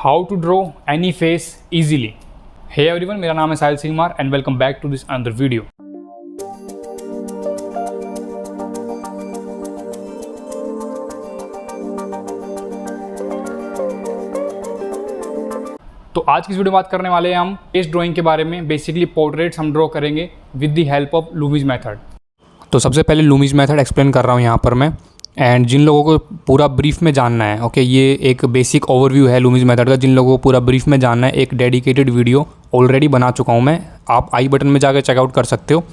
How to draw any face easily. Hey everyone, मेरा नाम है Sahil Singh Kumar and welcome back to this another video. तो आज की इस वीडियो में बात करने वाले हैं हम फेस ड्राइंग के बारे में। बेसिकली पोर्ट्रेट्स हम ड्रॉ करेंगे with the help of Loomis method. तो सबसे पहले लूमिज मेथड एक्सप्लेन कर रहा हूँ यहाँ पर मैं, एंड जिन लोगों को पूरा ब्रीफ में जानना है, ओके, ये एक बेसिक ओवरव्यू है लूमिज मेथड का। जिन लोगों को पूरा ब्रीफ में जानना है, एक डेडिकेटेड वीडियो ऑलरेडी बना चुका हूँ मैं, आप आई बटन में जाकर चेकआउट कर सकते हो।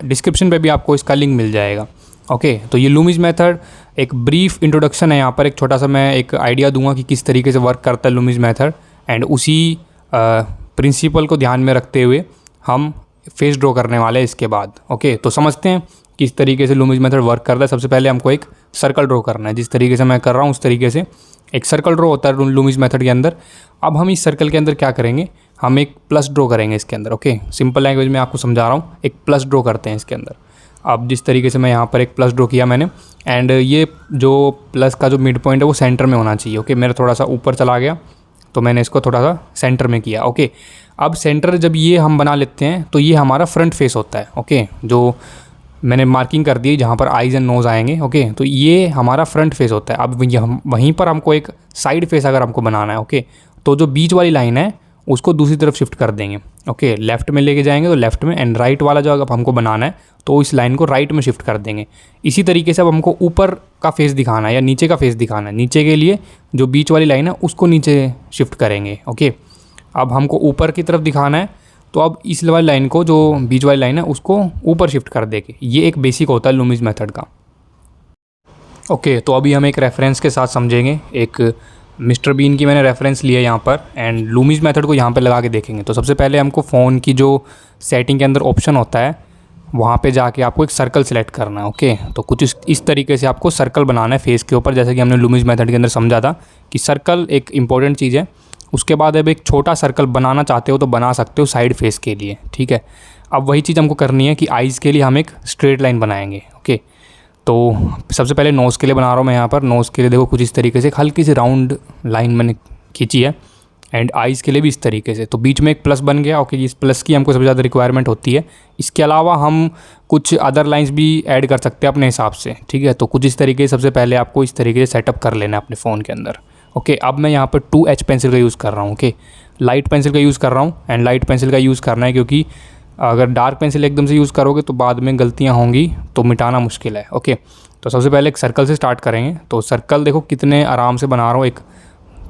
डिस्क्रिप्शन पे भी आपको इसका लिंक मिल जाएगा। ओके, तो ये लूमिज मेथड एक ब्रीफ इंट्रोडक्शन है। यहाँ पर एक छोटा सा मैं एक आइडिया दूंगा कि किस तरीके से वर्क करता है लूमिज मेथड, एंड उसी प्रिंसिपल को ध्यान में रखते हुए हम फेस ड्रॉ करने वाले हैं इसके बाद। ओके, तो समझते हैं किस तरीके से लूमिज मेथड वर्क करता है। सबसे पहले हमको एक सर्कल ड्रॉ करना है। जिस तरीके से मैं कर रहा हूँ उस तरीके से एक सर्कल ड्रॉ होता है लूमिज मेथड के अंदर। अब हम इस सर्कल के अंदर क्या करेंगे, हम एक प्लस ड्रॉ करेंगे इसके अंदर। ओके, सिंपल लैंग्वेज में आपको समझा रहा हूँ, एक प्लस ड्रॉ करते हैं इसके अंदर। अब जिस तरीके से मैं यहाँ पर एक प्लस ड्रॉ किया मैंने, एंड ये जो प्लस का जो मिड पॉइंट है वो सेंटर में होना चाहिए। ओके, मेरा थोड़ा सा ऊपर चला गया तो मैंने इसको थोड़ा सा सेंटर में किया। ओके, अब सेंटर जब ये हम बना लेते हैं तो ये हमारा फ्रंट फेस होता है। ओके, जो मैंने मार्किंग कर दी जहाँ पर आइज़ एंड नोज़ आएंगे। ओके, तो ये हमारा फ्रंट फेस होता है। अब वहीं पर हमको एक साइड फेस अगर हमको बनाना है, ओके, तो जो बीच वाली लाइन है उसको दूसरी तरफ शिफ्ट कर देंगे। ओके, लेफ़्ट में लेके जाएंगे तो लेफ़्ट में, एंड राइट वाला जो अगर हमको बनाना है तो इस लाइन को राइट में शिफ्ट कर देंगे। इसी तरीके से अब हमको ऊपर का फेस दिखाना है या नीचे का फेस दिखाना है। नीचे के लिए जो बीच वाली लाइन है उसको नीचे शिफ्ट करेंगे। ओके, अब हमको ऊपर की तरफ दिखाना है तो अब इस वाली लाइन को, जो बीच वाली लाइन है, उसको ऊपर शिफ्ट कर देंगे। ये एक बेसिक होता है लूमिज मेथड का। ओके, तो अभी हम एक रेफरेंस के साथ समझेंगे। एक मिस्टर बीन की मैंने रेफरेंस लिया यहाँ पर, एंड लूमिज मेथड को यहाँ पर लगा के देखेंगे। तो सबसे पहले हमको फ़ोन की जो सेटिंग के अंदर ऑप्शन होता है वहाँ पे जाके आपको एक सर्कल सेलेक्ट करना है। ओके, तो कुछ इस तरीके से आपको सर्कल बनाना है फेस के ऊपर, जैसे कि हमने लूमिज मेथड के अंदर समझा था कि सर्कल एक इंपॉर्टेंट चीज़ है। उसके बाद अब एक छोटा सर्कल बनाना चाहते हो तो बना सकते हो साइड फेस के लिए। ठीक है, अब वही चीज़ हमको करनी है कि आइज़ के लिए हम एक स्ट्रेट लाइन बनाएंगे। ओके, तो सबसे पहले नोज़ के लिए बना रहा हूँ मैं यहाँ पर। नोज़ के लिए देखो कुछ इस तरीके से हल्की सी राउंड लाइन मैंने खींची है, एंड आइज़ के लिए भी इस तरीके से। तो बीच में एक प्लस बन गया। ओके, इस प्लस की हमको सबसे ज़्यादा रिक्वायरमेंट होती है। इसके अलावा हम कुछ अदर लाइंस भी ऐड कर सकते हैं अपने हिसाब से। ठीक है, तो कुछ इस तरीके से सबसे पहले आपको इस तरीके से सेटअप कर लेना है अपने फ़ोन के अंदर। ओके, अब मैं यहाँ पर 2H पेंसिल का यूज़ कर रहा हूँ। ओके, लाइट पेंसिल का यूज़ कर रहा हूँ, एंड लाइट पेंसिल का यूज़ करना है क्योंकि अगर डार्क पेंसिल एकदम से यूज़ करोगे तो बाद में गलतियाँ होंगी तो मिटाना मुश्किल है। ओके, तो सबसे पहले एक सर्कल से स्टार्ट करेंगे। तो सर्कल देखो कितने आराम से बना रहा हूँ। एक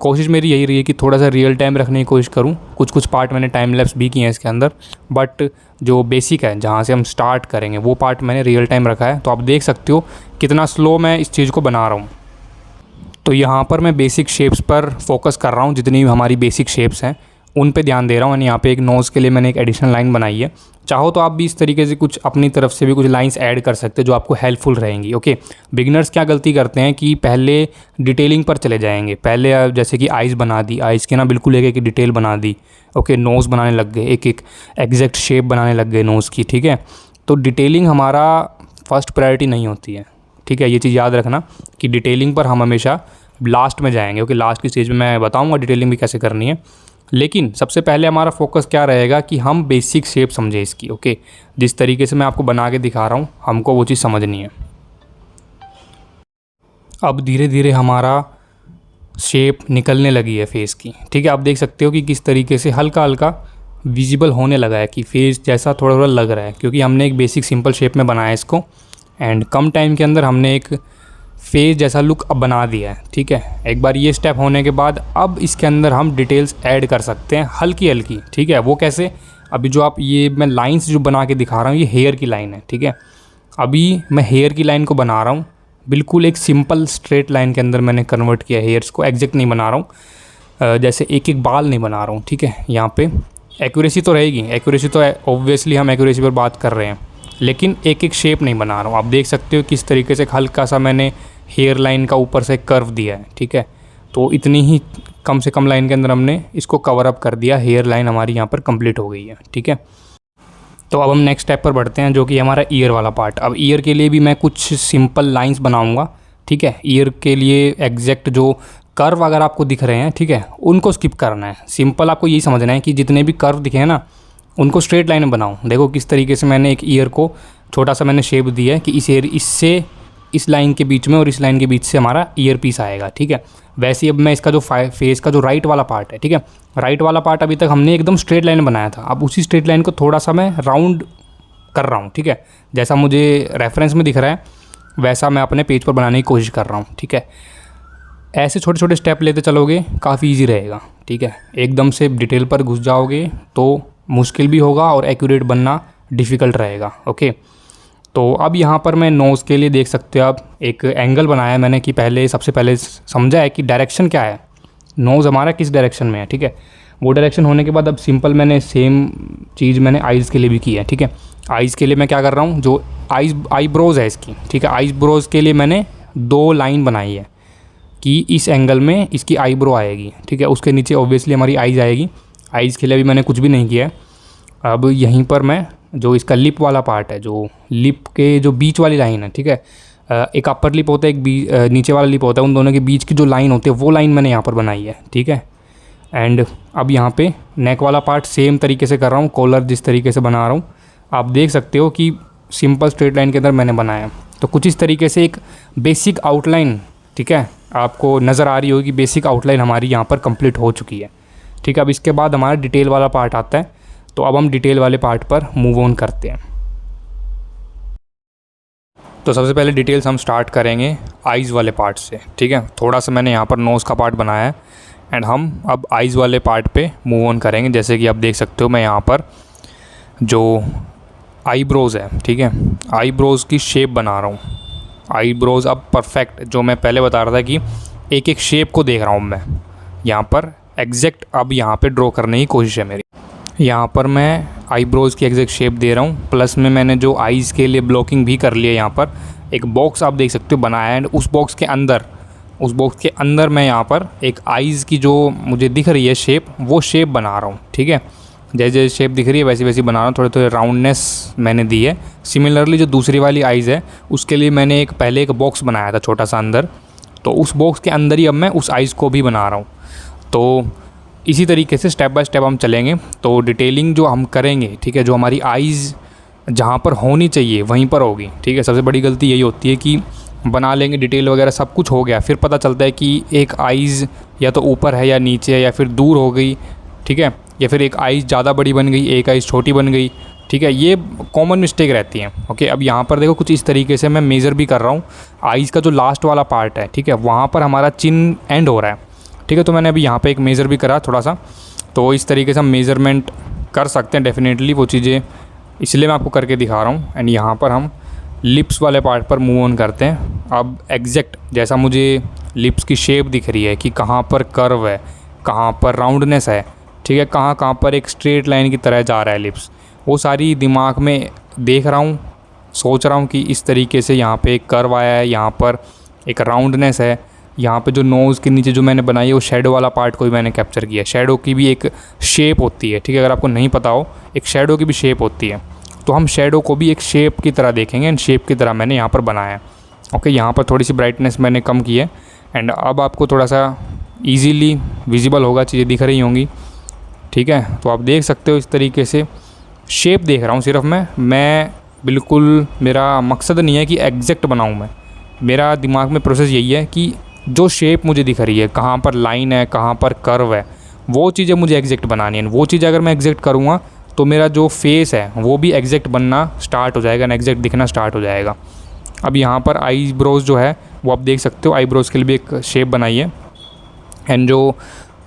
कोशिश मेरी यही रही है कि थोड़ा सा रियल टाइम रखने की कोशिश करूँ। कुछ पार्ट मैंने टाइम लैप्स भी किए हैं इसके अंदर, बट जो बेसिक है जहाँ से हम स्टार्ट करेंगे वो पार्ट मैंने रियल टाइम रखा है। तो आप देख सकते हो कितना स्लो मैं इस चीज़ को बना रहा हूँ। तो यहाँ पर मैं बेसिक शेप्स पर फोकस कर रहा हूँ, जितनी भी हमारी बेसिक शेप्स हैं उन पे ध्यान दे रहा हूँ। यहाँ पे एक नोज़ के लिए मैंने एक एडिशनल लाइन बनाई है। चाहो तो आप भी इस तरीके से कुछ अपनी तरफ से भी कुछ लाइंस ऐड कर सकते हो जो आपको हेल्पफुल रहेंगी। ओके, बिगिनर्स क्या गलती करते हैं कि पहले डिटेलिंग पर चले जाएंगे। पहले जैसे कि आइज़ बना दी, आइज़ के ना बिल्कुल एक एक डिटेल बना दी। ओके, नोज़ बनाने लग गए, एक एक एग्जैक्ट शेप बनाने लग गए नोज़ की। ठीक है, तो डिटेलिंग हमारा फर्स्ट प्रायोरिटी नहीं होती है। ठीक है, ये चीज़ याद रखना कि डिटेलिंग पर हम हमेशा लास्ट में जाएंगे। ओके, लास्ट की स्टेज में मैं बताऊंगा डिटेलिंग भी कैसे करनी है, लेकिन सबसे पहले हमारा फोकस क्या रहेगा कि हम बेसिक शेप समझें इसकी। ओके, जिस तरीके से मैं आपको बना के दिखा रहा हूँ हमको वो चीज़ समझनी है। अब धीरे धीरे हमारा शेप निकलने लगी है फेस की। ठीक है, आप देख सकते हो कि किस तरीके से हल्का हल्का विजिबल होने लगा है कि फेस जैसा थोड़ा थोड़ा लग रहा है, क्योंकि हमने एक बेसिक सिंपल शेप में बनाया इसको, एंड कम टाइम के अंदर हमने एक फेस जैसा लुक अब बना दिया है। ठीक है, एक बार ये स्टेप होने के बाद अब इसके अंदर हम डिटेल्स ऐड कर सकते हैं हल्की हल्की। ठीक है, वो कैसे, अभी जो आप ये मैं लाइंस जो बना के दिखा रहा हूँ ये हेयर की लाइन है। ठीक है, अभी मैं हेयर की लाइन को बना रहा हूँ, बिल्कुल एक सिंपल स्ट्रेट लाइन के अंदर मैंने कन्वर्ट किया हेयर्स को। एग्जैक्ट नहीं बना रहा हूँ, जैसे एक एक बाल नहीं बना रहा हूँ। ठीक है, यहाँ पे एक्यूरेसी तो रहेगी, एक्यूरेसी तो ऑब्वियसली हम एक्यूरेसी पर बात कर रहे हैं, लेकिन एक एक शेप नहीं बना रहा हूँ। आप देख सकते हो किस तरीके से हल्का सा मैंने हेयर लाइन का ऊपर से कर्व दिया है। ठीक है, तो इतनी ही कम से कम लाइन के अंदर हमने इसको कवर अप कर दिया। हेयर लाइन हमारी यहाँ पर कंप्लीट हो गई है। ठीक है, तो अब हम नेक्स्ट स्टेप पर बढ़ते हैं जो कि हमारा ईयर वाला पार्ट। अब ईयर के लिए भी मैं कुछ सिंपल लाइंस बनाऊँगा। ठीक है, ईयर के लिए एग्जैक्ट जो कर्व अगर आपको दिख रहे हैं, ठीक है, उनको स्किप करना है। सिंपल आपको यही समझना है कि जितने भी कर्व दिखे हैं ना, उनको स्ट्रेट लाइन में बनाओ। देखो किस तरीके से मैंने एक ईयर को छोटा सा मैंने शेप दिया है कि इससे इस लाइन के बीच में और इस लाइन के बीच से हमारा ईयर पीस आएगा, ठीक है। वैसे ही अब मैं इसका जो फेस का जो राइट वाला पार्ट है, ठीक है, राइट वाला पार्ट अभी तक हमने एकदम स्ट्रेट लाइन बनाया था। अब उसी स्ट्रेट लाइन को थोड़ा सा मैं राउंड कर रहा हूँ, ठीक है। जैसा मुझे रेफरेंस में दिख रहा है वैसा मैं अपने पेज पर बनाने की कोशिश कर रहा हूँ, ठीक है। ऐसे छोटे छोटे स्टेप लेते चलोगे काफ़ी ईजी रहेगा, ठीक है। एकदम से डिटेल पर घुस जाओगे तो मुश्किल भी होगा और एक्यूरेट बनना डिफ़िकल्ट रहेगा, ओके। तो अब यहाँ पर मैं नोज़ के लिए देख सकते हो आप एक एंगल बनाया है मैंने कि पहले सबसे पहले समझा है कि डायरेक्शन क्या है, नोज़ हमारा किस डायरेक्शन में है, ठीक है। वो डायरेक्शन होने के बाद अब सिंपल मैंने सेम चीज़ मैंने आइज़ के लिए भी की है, ठीक है। आइज़ के लिए मैं क्या कर रहा हूँ, जो आईब्रोज़ है इसकी, ठीक है, आईब्रोज़ के लिए मैंने 2 लाइन बनाई है कि इस एंगल में इसकी आईब्रो आएगी, ठीक है। उसके नीचे ऑब्वियसली हमारी आइज़ आएगी। आइज़ के लिए भी मैंने कुछ भी नहीं किया है। अब यहीं पर मैं जो इसका लिप वाला पार्ट है, जो लिप के जो बीच वाली लाइन है, ठीक है, एक अपर लिप होता है, एक नीचे वाला लिप होता है, उन दोनों के बीच की जो लाइन होती है वो लाइन मैंने यहाँ पर बनाई है, ठीक है। एंड अब यहाँ पे नेक वाला पार्ट सेम तरीके से कर रहा हूँ, कॉलर जिस तरीके से बना रहा हूँ आप देख सकते हो कि सिंपल स्ट्रेट लाइन के अंदर मैंने बनाया। तो कुछ इस तरीके से एक बेसिक आउटलाइन, ठीक है, आपको नज़र आ रही होगी कि बेसिक आउटलाइन हमारी यहाँ पर कंप्लीट हो चुकी है, ठीक है। अब इसके बाद हमारा डिटेल वाला पार्ट आता है, तो अब हम डिटेल वाले पार्ट पर मूव ऑन करते हैं। तो सबसे पहले डिटेल्स हम स्टार्ट करेंगे आइज़ वाले पार्ट से, ठीक है। थोड़ा सा मैंने यहाँ पर नोज़ का पार्ट बनाया है एंड हम अब आइज़ वाले पार्ट पे मूव ऑन करेंगे। जैसे कि आप देख सकते हो मैं यहाँ पर जो आईब्रोज़ है, ठीक है, आईब्रोज़ की शेप बना रहा हूँ। आईब्रोज़ अब परफेक्ट, जो मैं पहले बता रहा था कि एक एक शेप को देख रहा हूँ मैं यहाँ पर एग्जैक्ट, अब यहाँ पे ड्रॉ करने की कोशिश है मेरी। यहाँ पर मैं आईब्रोज़ की एग्जैक्ट शेप दे रहा हूँ, प्लस में मैंने जो आइज़ के लिए ब्लॉकिंग भी कर लिया। यहाँ पर एक बॉक्स आप देख सकते हो बनाया है, उस बॉक्स के अंदर मैं यहाँ पर एक आइज़ की जो मुझे दिख रही है शेप, वो शेप बना रहा हूँ, ठीक है। जैसे जैसे शेप दिख रही है वैसी वैसी बना रहा हूँ, थोड़े थोड़े राउंडनेस मैंने दी है। सिमिलरली जो दूसरी वाली आइज़ है उसके लिए मैंने पहले एक बॉक्स बनाया था छोटा सा अंदर, तो उस बॉक्स के अंदर ही अब मैं उस आइज़ को भी बना रहा हूँ। तो इसी तरीके से स्टेप बाय स्टेप हम चलेंगे। तो डिटेलिंग जो हम करेंगे, ठीक है, जो हमारी आइज़ जहाँ पर होनी चाहिए वहीं पर होगी, ठीक है। सबसे बड़ी गलती यही होती है कि बना लेंगे डिटेल वगैरह सब कुछ हो गया, फिर पता चलता है कि एक आइज़ या तो ऊपर है या नीचे है या फिर दूर हो गई, ठीक है, या फिर एक आइज़ ज़्यादा बड़ी बन गई, एक आइज़ छोटी बन गई, ठीक है। ये कॉमन मिस्टेक रहती है, ओके। अब यहाँ पर देखो कुछ इस तरीके से मैं मेज़र भी कर रहा हूँ। आइज़ का जो लास्ट वाला पार्ट है, ठीक है, वहाँ पर हमारा चिन एंड हो रहा है, ठीक है। तो मैंने अभी यहाँ पे एक मेज़र भी करा थोड़ा सा, तो इस तरीके से हम मेज़रमेंट कर सकते हैं डेफिनेटली वो चीज़ें, इसलिए मैं आपको करके दिखा रहा हूँ। एंड यहाँ पर हम लिप्स वाले पार्ट पर मूव ऑन करते हैं। अब एग्जैक्ट जैसा मुझे लिप्स की शेप दिख रही है कि कहाँ पर कर्व है, कहाँ पर राउंडनेस है, ठीक है, कहाँ कहाँ पर एक स्ट्रेट लाइन की तरह जा रहा है लिप्स, वो सारी दिमाग में देख रहा हूँ, सोच रहा हूँ कि इस तरीके से यहाँ पे एक कर्व आया है, यहाँ पर एक राउंडनेस है, यहाँ पे जो नोज़ के नीचे जो मैंने बनाई है वो शेडो वाला पार्ट को भी मैंने कैप्चर किया है। शेडो की भी एक शेप होती है, ठीक है, अगर आपको नहीं पता हो, एक शेडो की भी शेप होती है, तो हम शेडो को भी एक शेप की तरह देखेंगे एंड शेप की तरह मैंने यहाँ पर बनाया है, ओके। यहाँ पर थोड़ी सी ब्राइटनेस मैंने कम की है एंड अब आपको थोड़ा सा ईजीली विजिबल होगा, चीज़ें दिख रही होंगी, ठीक है। तो आप देख सकते हो इस तरीके से शेप देख रहा हूँ सिर्फ मैं बिल्कुल, मेरा मकसद नहीं है कि एग्जैक्ट बनाऊँ मैं, मेरा दिमाग में प्रोसेस यही है कि जो शेप मुझे दिख रही है, कहाँ पर लाइन है, कहाँ पर कर्व है, वो चीज़ें मुझे एग्जैक्ट बनानी है। वो चीज़ अगर मैं एग्जैक्ट करूँगा तो मेरा जो फेस है वो भी एग्जैक्ट बनना स्टार्ट हो जाएगा, ना एग्जैक्ट दिखना स्टार्ट हो जाएगा। अब यहाँ पर आईब्रोज़ जो है वो आप देख सकते हो, आईब्रोज़ के लिए भी एक शेप बनाई है एंड जो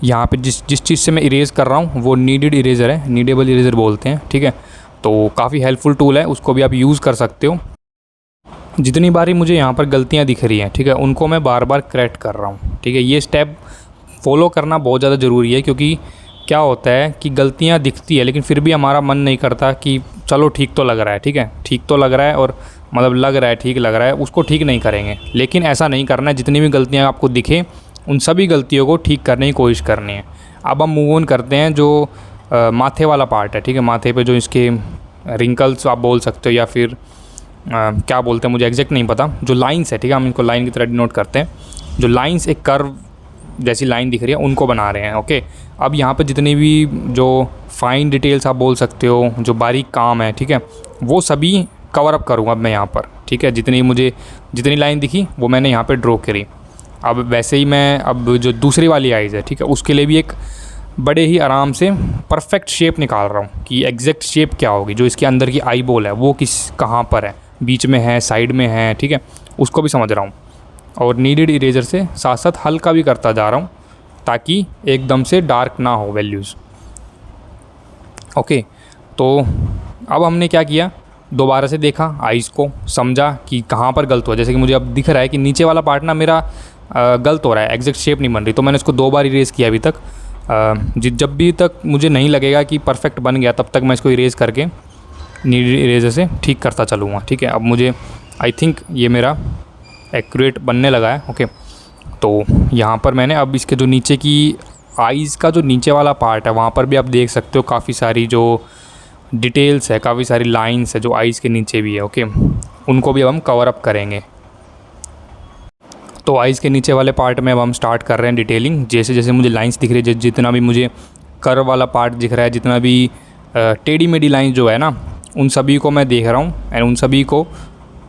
यहाँ पे जिस चीज़ से मैं इरेज़ कर रहा हूँ वो नीडेड इरेज़र है, नीडेबल इरेज़र बोलते हैं, ठीक है। तो काफ़ी हेल्पफुल टूल है, उसको भी आप यूज़ कर सकते हो। जितनी बारी मुझे यहाँ पर गलतियाँ दिख रही हैं, ठीक है, उनको मैं बार बार करेक्ट कर रहा हूँ, ठीक है। ये स्टेप फॉलो करना बहुत ज़्यादा ज़रूरी है, क्योंकि क्या होता है कि गलतियाँ दिखती है लेकिन फिर भी हमारा मन नहीं करता कि चलो ठीक तो लग रहा है, ठीक है, ठीक तो लग रहा है और मतलब लग रहा है, ठीक लग रहा है, उसको ठीक नहीं करेंगे। लेकिन ऐसा नहीं करना है, जितनी भी गलतियाँ आपको दिखें उन सभी गलतियों को ठीक करने की कोशिश करनी है। अब हम मूव ऑन करते हैं जो माथे वाला पार्ट है, ठीक है। माथे पे जो इसके रिंकल्स आप बोल सकते हो या फिर क्या बोलते हैं मुझे एग्जैक्ट नहीं पता, जो लाइंस है, ठीक है, हम इनको लाइन की तरह डिनोट करते हैं। जो लाइंस एक कर्व जैसी लाइन दिख रही है उनको बना रहे हैं। ओके, अब यहाँ पे जितनी भी जो फाइन डिटेल्स आप बोल सकते हो, जो बारीक काम है, ठीक है, वो सभी कवर अप करूँगा अब मैं यहाँ पर। ठीक है, जितनी लाइन दिखी वो मैंने यहाँ पे ड्रॉ करी। अब वैसे ही मैं अब जो दूसरी वाली आइज़ है, ठीक है, उसके लिए भी एक बड़े ही आराम से परफेक्ट शेप निकाल रहा हूँ कि एग्जैक्ट शेप क्या होगी। जो इसके अंदर की आई बॉल है वो कहाँ पर है, बीच में है, साइड में है, ठीक है, उसको भी समझ रहा हूँ। और नीडेड इरेजर से साथ साथ हल्का भी करता जा रहा हूँ ताकि एकदम से डार्क ना हो वैल्यूज़। ओके, तो अब हमने क्या किया, दोबारा से देखा आइज़ को, समझा कि कहाँ पर गलत हुआ। जैसे कि मुझे अब दिख रहा है कि नीचे वाला पार्ट ना मेरा गलत हो रहा है, एग्जैक्ट शेप नहीं बन रही, तो मैंने इसको 2 बार इरेज़ किया अभी तक। जब भी तक मुझे नहीं लगेगा कि परफेक्ट बन गया, तब तक मैं इसको इरेज़ करके नीडेड इरेजर से ठीक करता चलूँगा। ठीक है, अब मुझे आई थिंक ये मेरा एक्यूरेट बनने लगा है। ओके, तो यहाँ पर मैंने अब इसके जो नीचे की आइज़ का जो नीचे वाला पार्ट है वहाँ पर भी आप देख सकते हो काफ़ी सारी जो डिटेल्स है, काफ़ी सारी लाइंस है जो आइज़ के नीचे भी है। ओके, उनको भी अब हम कवर अप करेंगे। तो आइज़ के नीचे वाले पार्ट में अब हम स्टार्ट कर रहे हैं डिटेलिंग। जैसे जैसे मुझे लाइंस दिख रही है, जितना भी मुझे कर्व वाला पार्ट दिख रहा है, जितना भी टेढ़ी मेढ़ी लाइन जो है ना, उन सभी को मैं देख रहा हूँ एंड उन सभी को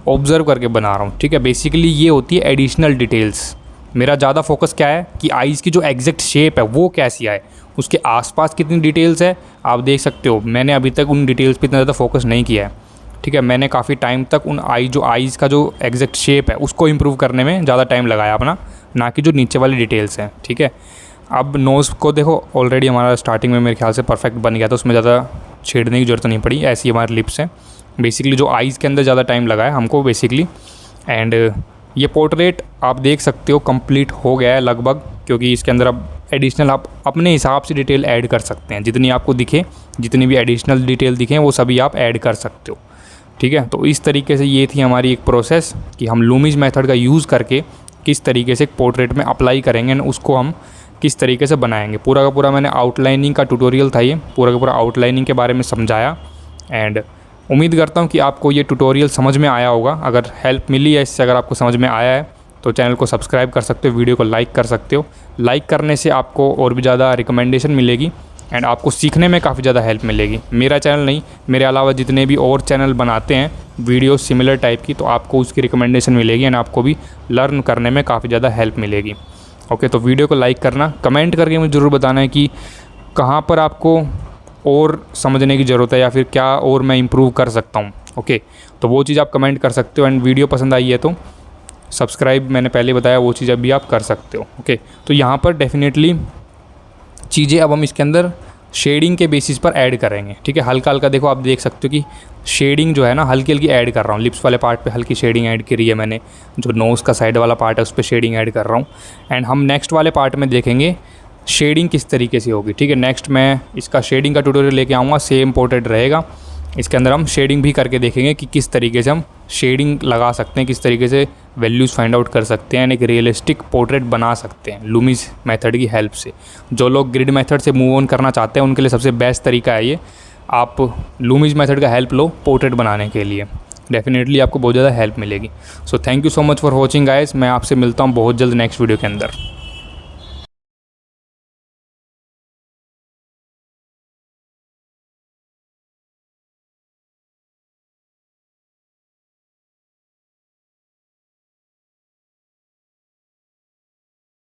ऑब्ज़र्व करके बना रहा हूँ। ठीक है, बेसिकली ये होती है एडिशनल डिटेल्स। मेरा ज़्यादा फोकस क्या है कि आइज़ की जो एग्जैक्ट शेप है वो कैसी आए, उसके आसपास कितनी डिटेल्स है आप देख सकते हो। मैंने अभी तक उन डिटेल्स पे इतना ज़्यादा फोकस नहीं किया है। ठीक है, मैंने काफ़ी टाइम तक उन आइज़ का जो एग्जैक्ट शेप है उसको इम्प्रूव करने में ज़्यादा टाइम लगाया अपना, ना कि जो नीचे वाली डिटेल्स हैं। ठीक है, अब नोज़ को देखो, ऑलरेडी हमारा स्टार्टिंग में मेरे ख्याल से परफेक्ट बन गया था, उसमें ज़्यादा छेड़ने की ज़रूरत नहीं पड़ी। ऐसी हमारे लिप्स हैं। बेसिकली जो आइज़ के अंदर ज़्यादा टाइम लगा है हमको बेसिकली। एंड ये पोर्ट्रेट आप देख सकते हो कंप्लीट हो गया है लगभग, क्योंकि इसके अंदर अब एडिशनल आप अपने हिसाब से डिटेल ऐड कर सकते हैं। जितनी आपको दिखे, जितनी भी एडिशनल डिटेल दिखें वो सभी आप ऐड कर सकते हो। ठीक है, तो इस तरीके से ये थी हमारी एक प्रोसेस कि हम लूमिज मेथड का यूज़ करके किस तरीके से एक पोर्ट्रेट में अप्लाई करेंगे और उसको हम किस तरीके से बनाएंगे। पूरा का पूरा मैंने आउटलाइनिंग का ट्यूटोरियल था, ये पूरा का पूरा आउटलाइनिंग के बारे में समझाया। एंड उम्मीद करता हूँ कि आपको ये ट्यूटोरियल समझ में आया होगा। अगर हेल्प मिली है इससे, अगर आपको समझ में आया है तो चैनल को सब्सक्राइब कर सकते हो, वीडियो को लाइक कर सकते हो। लाइक करने से आपको और भी ज़्यादा रिकमेंडेशन मिलेगी एंड आपको सीखने में काफ़ी ज़्यादा हेल्प मिलेगी। मेरा चैनल नहीं, मेरे अलावा जितने भी और चैनल बनाते हैं वीडियो सिमिलर टाइप की, तो आपको उसकी रिकमेंडेशन मिलेगी एंड आपको भी लर्न करने में काफ़ी ज़्यादा हेल्प मिलेगी। ओके, तो वीडियो को लाइक करना, कमेंट करके मुझे ज़रूर बताना है कि कहाँ पर आपको और समझने की ज़रूरत है या फिर क्या और मैं इम्प्रूव कर सकता हूँ। ओके, तो वो चीज़ आप कमेंट कर सकते हो। एंड वीडियो पसंद आई है तो सब्सक्राइब, मैंने पहले बताया, वो चीज़ अभी आप कर सकते हो। ओके, तो यहाँ पर डेफिनेटली चीज़ें अब हम इसके अंदर शेडिंग के बेसिस पर ऐड करेंगे। ठीक है, हल्का हल्का देखो आप देख सकते हो कि शेडिंग जो है ना हल्की हल्की ऐड कर रहा हूँ। लिप्स वाले पार्ट पे हल्की शेडिंग ऐड करी है मैंने, जो नोज़ का साइड वाला पार्ट है उस पर शेडिंग ऐड कर रहा हूँ। एंड हम नेक्स्ट वाले पार्ट में देखेंगे शेडिंग किस तरीके से होगी। ठीक है, नेक्स्ट मैं इसका शेडिंग का ट्यूटोरियल लेके आऊँगा, सेम पोर्ट्रेट रहेगा। इसके अंदर हम शेडिंग भी करके देखेंगे कि किस तरीके से हम शेडिंग लगा सकते हैं, किस तरीके से वैल्यूज़ फाइंड आउट कर सकते हैं, एक रियलिस्टिक पोर्ट्रेट बना सकते हैं लूमिज मेथड की हेल्प से। जो लोग ग्रिड मेथड से मूव ऑन करना चाहते हैं उनके लिए सबसे बेस्ट तरीका है ये। आप लूमिज मेथड का हेल्प लो पोर्ट्रेट बनाने के लिए, डेफिनेटली आपको बहुत ज़्यादा हेल्प मिलेगी। So thank you so much for watching guys. मैं आपसे मिलता हूँ बहुत जल्द नेक्स्ट वीडियो के अंदर।